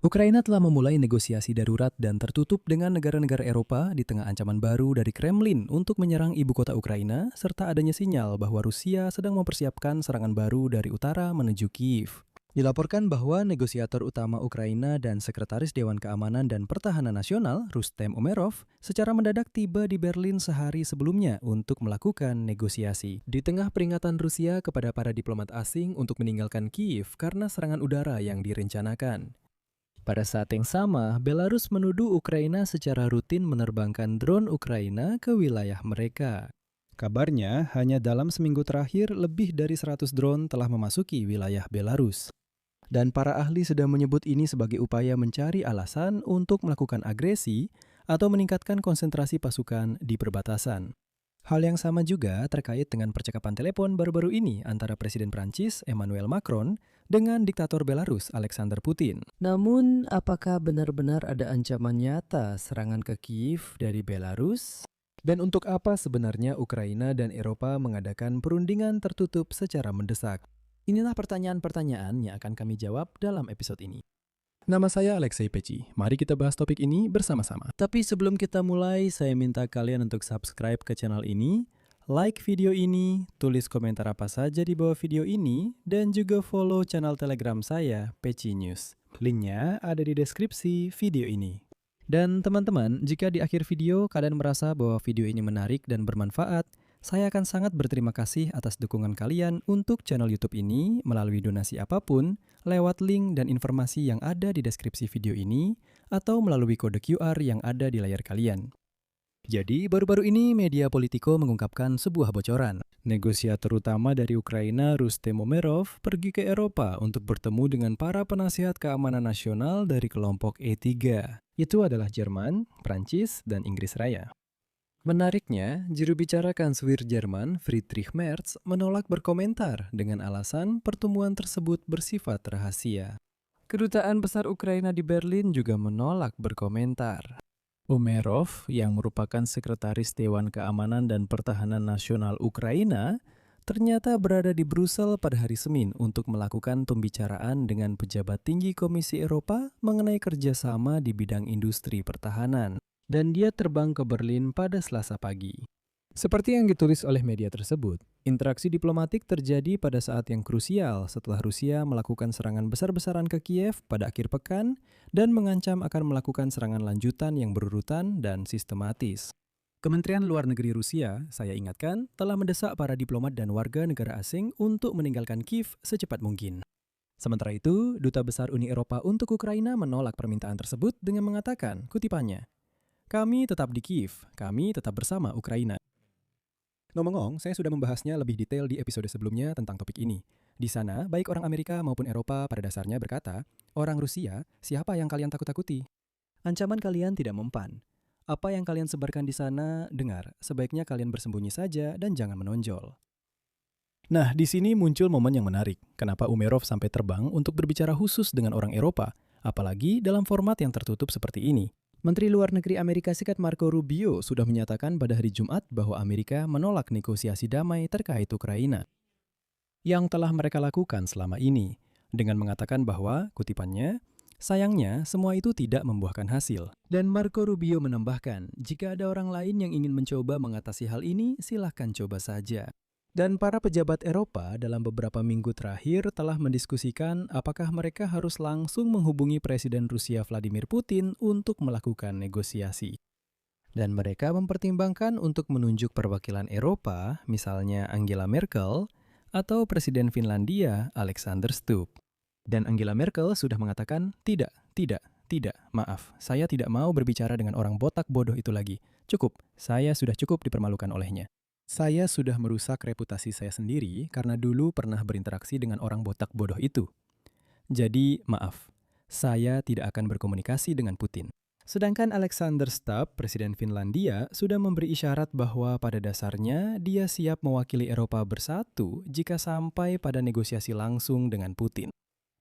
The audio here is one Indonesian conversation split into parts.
Ukraina telah memulai negosiasi darurat dan tertutup dengan negara-negara Eropa di tengah ancaman baru dari Kremlin untuk menyerang ibu kota Ukraina, serta adanya sinyal bahwa Rusia sedang mempersiapkan serangan baru dari utara menuju Kiev. Dilaporkan bahwa negosiator utama Ukraina dan Sekretaris Dewan Keamanan dan Pertahanan Nasional, Rustem Umerov, secara mendadak tiba di Berlin sehari sebelumnya untuk melakukan negosiasi. Di tengah peringatan Rusia kepada para diplomat asing untuk meninggalkan Kiev karena serangan udara yang direncanakan. Pada saat yang sama, Belarus menuduh Ukraina secara rutin menerbangkan drone Ukraina ke wilayah mereka. Kabarnya, hanya dalam seminggu terakhir lebih dari 100 drone telah memasuki wilayah Belarus. Dan para ahli sedang menyebut ini sebagai upaya mencari alasan untuk melakukan agresi atau meningkatkan konsentrasi pasukan di perbatasan. Hal yang sama juga terkait dengan percakapan telepon baru-baru ini antara Presiden Prancis Emmanuel Macron dengan diktator Belarus Alexander Putin. Namun, apakah benar-benar ada ancaman nyata serangan ke Kiev dari Belarus? Dan untuk apa sebenarnya Ukraina dan Eropa mengadakan perundingan tertutup secara mendesak? Inilah pertanyaan-pertanyaan yang akan kami jawab dalam episode ini. Nama saya Alexei Peci. Mari kita bahas topik ini bersama-sama. Tapi sebelum kita mulai, saya minta kalian untuk subscribe ke channel ini, like video ini, tulis komentar apa saja di bawah video ini, dan juga follow channel Telegram saya, Peci News. Linknya ada di deskripsi video ini. Dan teman-teman, jika di akhir video kalian merasa bahwa video ini menarik dan bermanfaat, saya akan sangat berterima kasih atas dukungan kalian untuk channel YouTube ini melalui donasi apapun, lewat link dan informasi yang ada di deskripsi video ini, atau melalui kode QR yang ada di layar kalian. Jadi, baru-baru ini Media Politico mengungkapkan sebuah bocoran. Negosiator utama dari Ukraina, Rustem Umerov, pergi ke Eropa untuk bertemu dengan para penasihat keamanan nasional dari kelompok E3. Itu adalah Jerman, Prancis, dan Inggris Raya. Menariknya, juru bicara Kanselir Jerman, Friedrich Merz, menolak berkomentar dengan alasan pertemuan tersebut bersifat rahasia. Kedutaan Besar Ukraina di Berlin juga menolak berkomentar. Umerov, yang merupakan Sekretaris Dewan Keamanan dan Pertahanan Nasional Ukraina, ternyata berada di Brussel pada hari Senin untuk melakukan pembicaraan dengan pejabat tinggi Komisi Eropa mengenai kerjasama di bidang industri pertahanan. Dan dia terbang ke Berlin pada Selasa pagi. Seperti yang ditulis oleh media tersebut, interaksi diplomatik terjadi pada saat yang krusial setelah Rusia melakukan serangan besar-besaran ke Kiev pada akhir pekan dan mengancam akan melakukan serangan lanjutan yang berurutan dan sistematis. Kementerian Luar Negeri Rusia, saya ingatkan, telah mendesak para diplomat dan warga negara asing untuk meninggalkan Kiev secepat mungkin. Sementara itu, Duta Besar Uni Eropa untuk Ukraina menolak permintaan tersebut dengan mengatakan, kutipannya, "Kami tetap di Kiev, kami tetap bersama Ukraina." Ngomong-ngomong, saya sudah membahasnya lebih detail di episode sebelumnya tentang topik ini. Di sana, baik orang Amerika maupun Eropa pada dasarnya berkata, orang Rusia, siapa yang kalian takut-takuti? Ancaman kalian tidak mempan. Apa yang kalian sebarkan di sana, dengar, sebaiknya kalian bersembunyi saja dan jangan menonjol. Nah, di sini muncul momen yang menarik. Kenapa Umerov sampai terbang untuk berbicara khusus dengan orang Eropa, apalagi dalam format yang tertutup seperti ini? Menteri Luar Negeri Amerika Serikat Marco Rubio sudah menyatakan pada hari Jumat bahwa Amerika menolak negosiasi damai terkait Ukraina yang telah mereka lakukan selama ini, dengan mengatakan bahwa, kutipannya, sayangnya semua itu tidak membuahkan hasil. Dan Marco Rubio menambahkan, jika ada orang lain yang ingin mencoba mengatasi hal ini, silahkan coba saja. Dan para pejabat Eropa dalam beberapa minggu terakhir telah mendiskusikan apakah mereka harus langsung menghubungi Presiden Rusia Vladimir Putin untuk melakukan negosiasi. Dan mereka mempertimbangkan untuk menunjuk perwakilan Eropa, misalnya Angela Merkel, atau Presiden Finlandia Alexander Stubb. Dan Angela Merkel sudah mengatakan, tidak, maaf, saya tidak mau berbicara dengan orang botak bodoh itu lagi. Cukup, saya sudah cukup dipermalukan olehnya. Saya sudah merusak reputasi saya sendiri karena dulu pernah berinteraksi dengan orang botak bodoh itu. Jadi, maaf, saya tidak akan berkomunikasi dengan Putin. Sedangkan Alexander Stubb, Presiden Finlandia, sudah memberi isyarat bahwa pada dasarnya dia siap mewakili Eropa bersatu jika sampai pada negosiasi langsung dengan Putin.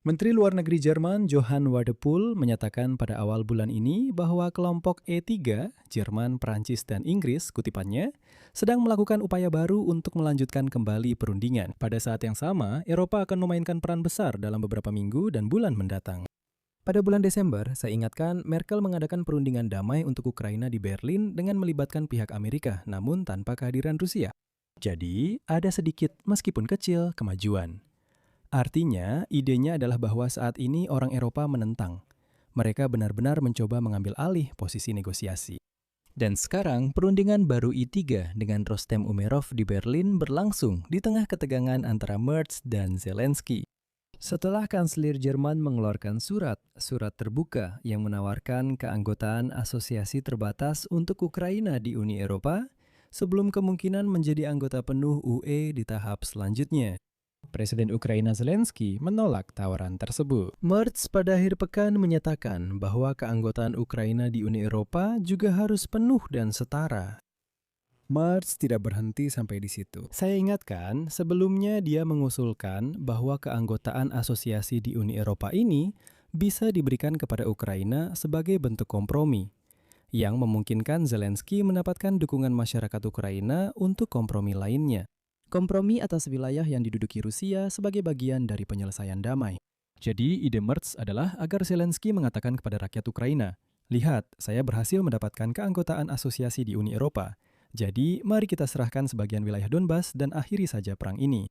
Menteri Luar Negeri Jerman Johann Wadephul menyatakan pada awal bulan ini bahwa kelompok E3, Jerman, Prancis, dan Inggris, kutipannya, sedang melakukan upaya baru untuk melanjutkan kembali perundingan. Pada saat yang sama, Eropa akan memainkan peran besar dalam beberapa minggu dan bulan mendatang. Pada bulan Desember, saya ingatkan Merkel mengadakan perundingan damai untuk Ukraina di Berlin dengan melibatkan pihak Amerika, namun tanpa kehadiran Rusia. Jadi, ada sedikit, meskipun kecil, kemajuan. Artinya, idenya adalah bahwa saat ini orang Eropa menentang. Mereka benar-benar mencoba mengambil alih posisi negosiasi. Dan sekarang, perundingan baru I3 dengan Rostem Umerov di Berlin berlangsung di tengah ketegangan antara Merz dan Zelensky. Setelah Kanselir Jerman mengeluarkan surat terbuka yang menawarkan keanggotaan asosiasi terbatas untuk Ukraina di Uni Eropa, sebelum kemungkinan menjadi anggota penuh UE di tahap selanjutnya. Presiden Ukraina Zelensky menolak tawaran tersebut. Merz pada akhir pekan menyatakan bahwa keanggotaan Ukraina di Uni Eropa juga harus penuh dan setara. Merz tidak berhenti sampai di situ. Saya ingatkan, sebelumnya dia mengusulkan bahwa keanggotaan asosiasi di Uni Eropa ini bisa diberikan kepada Ukraina sebagai bentuk kompromi, yang memungkinkan Zelensky mendapatkan dukungan masyarakat Ukraina untuk kompromi lainnya. Kompromi atas wilayah yang diduduki Rusia sebagai bagian dari penyelesaian damai. Jadi, ide Merz adalah agar Zelensky mengatakan kepada rakyat Ukraina, "Lihat, saya berhasil mendapatkan keanggotaan asosiasi di Uni Eropa. Jadi, mari kita serahkan sebagian wilayah Donbas dan akhiri saja perang ini."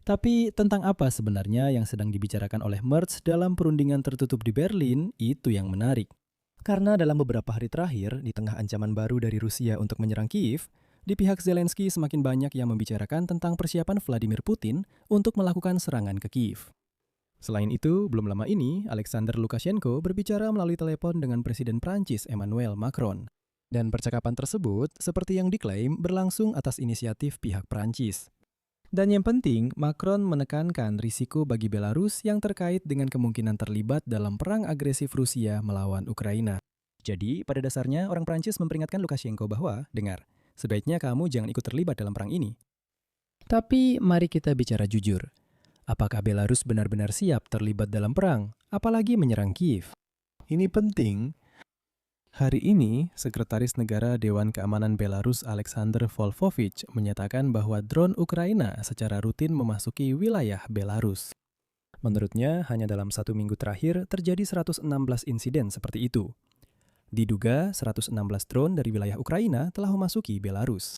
Tapi tentang apa sebenarnya yang sedang dibicarakan oleh Merz dalam perundingan tertutup di Berlin, itu yang menarik. Karena dalam beberapa hari terakhir, di tengah ancaman baru dari Rusia untuk menyerang Kiev, di pihak Zelensky semakin banyak yang membicarakan tentang persiapan Vladimir Putin untuk melakukan serangan ke Kiev. Selain itu, belum lama ini, Alexander Lukashenko berbicara melalui telepon dengan Presiden Prancis Emmanuel Macron. Dan percakapan tersebut, seperti yang diklaim, berlangsung atas inisiatif pihak Prancis. Dan yang penting, Macron menekankan risiko bagi Belarus yang terkait dengan kemungkinan terlibat dalam perang agresif Rusia melawan Ukraina. Jadi, pada dasarnya orang Prancis memperingatkan Lukashenko bahwa, dengar, sebaiknya kamu jangan ikut terlibat dalam perang ini. Tapi, mari kita bicara jujur. Apakah Belarus benar-benar siap terlibat dalam perang, apalagi menyerang Kiev? Ini penting. Hari ini, Sekretaris Negara Dewan Keamanan Belarus Alexander Volfovich menyatakan bahwa drone Ukraina secara rutin memasuki wilayah Belarus. Menurutnya, hanya dalam 1 minggu terakhir terjadi 116 insiden seperti itu. Diduga 116 drone dari wilayah Ukraina telah memasuki Belarus.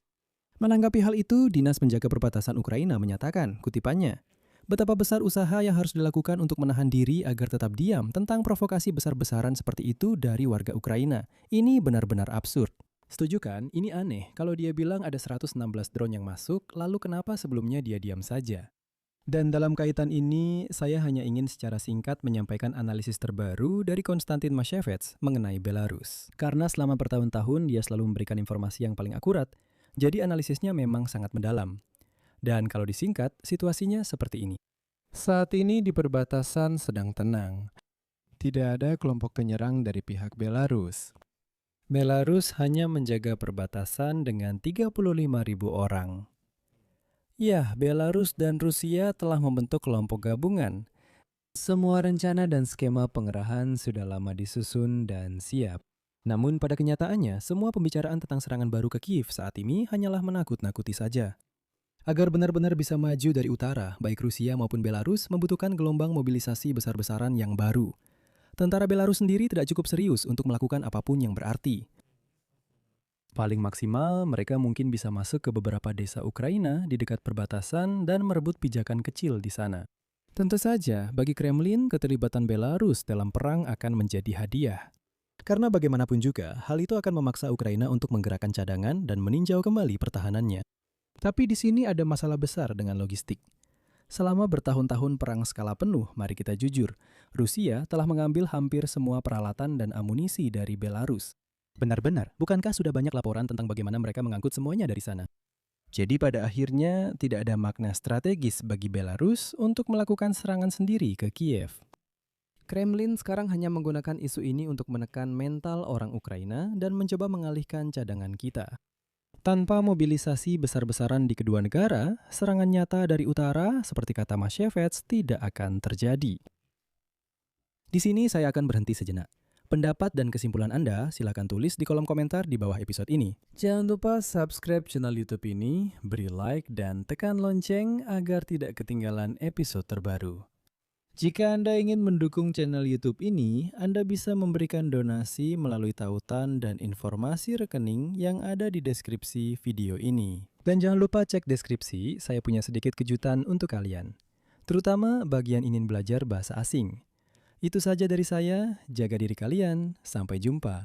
Menanggapi hal itu, Dinas Penjaga Perbatasan Ukraina menyatakan, kutipannya, betapa besar usaha yang harus dilakukan untuk menahan diri agar tetap diam tentang provokasi besar-besaran seperti itu dari warga Ukraina. Ini benar-benar absurd. Setuju kan? Ini aneh. Kalau dia bilang ada 116 drone yang masuk, lalu kenapa sebelumnya dia diam saja? Dan dalam kaitan ini, saya hanya ingin secara singkat menyampaikan analisis terbaru dari Konstantin Mashevets mengenai Belarus. Karena selama bertahun-tahun dia selalu memberikan informasi yang paling akurat, jadi analisisnya memang sangat mendalam. Dan kalau disingkat, situasinya seperti ini. Saat ini di perbatasan sedang tenang. Tidak ada kelompok penyerang dari pihak Belarus. Belarus hanya menjaga perbatasan dengan 35.000 orang. Ya, Belarus dan Rusia telah membentuk kelompok gabungan. Semua rencana dan skema pengerahan sudah lama disusun dan siap. Namun pada kenyataannya, semua pembicaraan tentang serangan baru ke Kiev saat ini hanyalah menakut-nakuti saja. Agar benar-benar bisa maju dari utara, baik Rusia maupun Belarus membutuhkan gelombang mobilisasi besar-besaran yang baru. Tentara Belarus sendiri tidak cukup serius untuk melakukan apapun yang berarti. Paling maksimal, mereka mungkin bisa masuk ke beberapa desa Ukraina di dekat perbatasan dan merebut pijakan kecil di sana. Tentu saja, bagi Kremlin, keterlibatan Belarus dalam perang akan menjadi hadiah. Karena bagaimanapun juga, hal itu akan memaksa Ukraina untuk menggerakkan cadangan dan meninjau kembali pertahanannya. Tapi di sini ada masalah besar dengan logistik. Selama bertahun-tahun perang skala penuh, mari kita jujur, Rusia telah mengambil hampir semua peralatan dan amunisi dari Belarus. Benar-benar, bukankah sudah banyak laporan tentang bagaimana mereka mengangkut semuanya dari sana? Jadi pada akhirnya tidak ada makna strategis bagi Belarus untuk melakukan serangan sendiri ke Kiev. Kremlin sekarang hanya menggunakan isu ini untuk menekan mental orang Ukraina dan mencoba mengalihkan cadangan kita. Tanpa mobilisasi besar-besaran di kedua negara, serangan nyata dari utara, seperti kata Mashevets, tidak akan terjadi. Di sini saya akan berhenti sejenak. Pendapat dan kesimpulan Anda silakan tulis di kolom komentar di bawah episode ini. Jangan lupa subscribe channel YouTube ini, beri like, dan tekan lonceng agar tidak ketinggalan episode terbaru. Jika Anda ingin mendukung channel YouTube ini, Anda bisa memberikan donasi melalui tautan dan informasi rekening yang ada di deskripsi video ini. Dan jangan lupa cek deskripsi, saya punya sedikit kejutan untuk kalian. Terutama bagian ingin belajar bahasa asing. Itu saja dari saya, jaga diri kalian, sampai jumpa.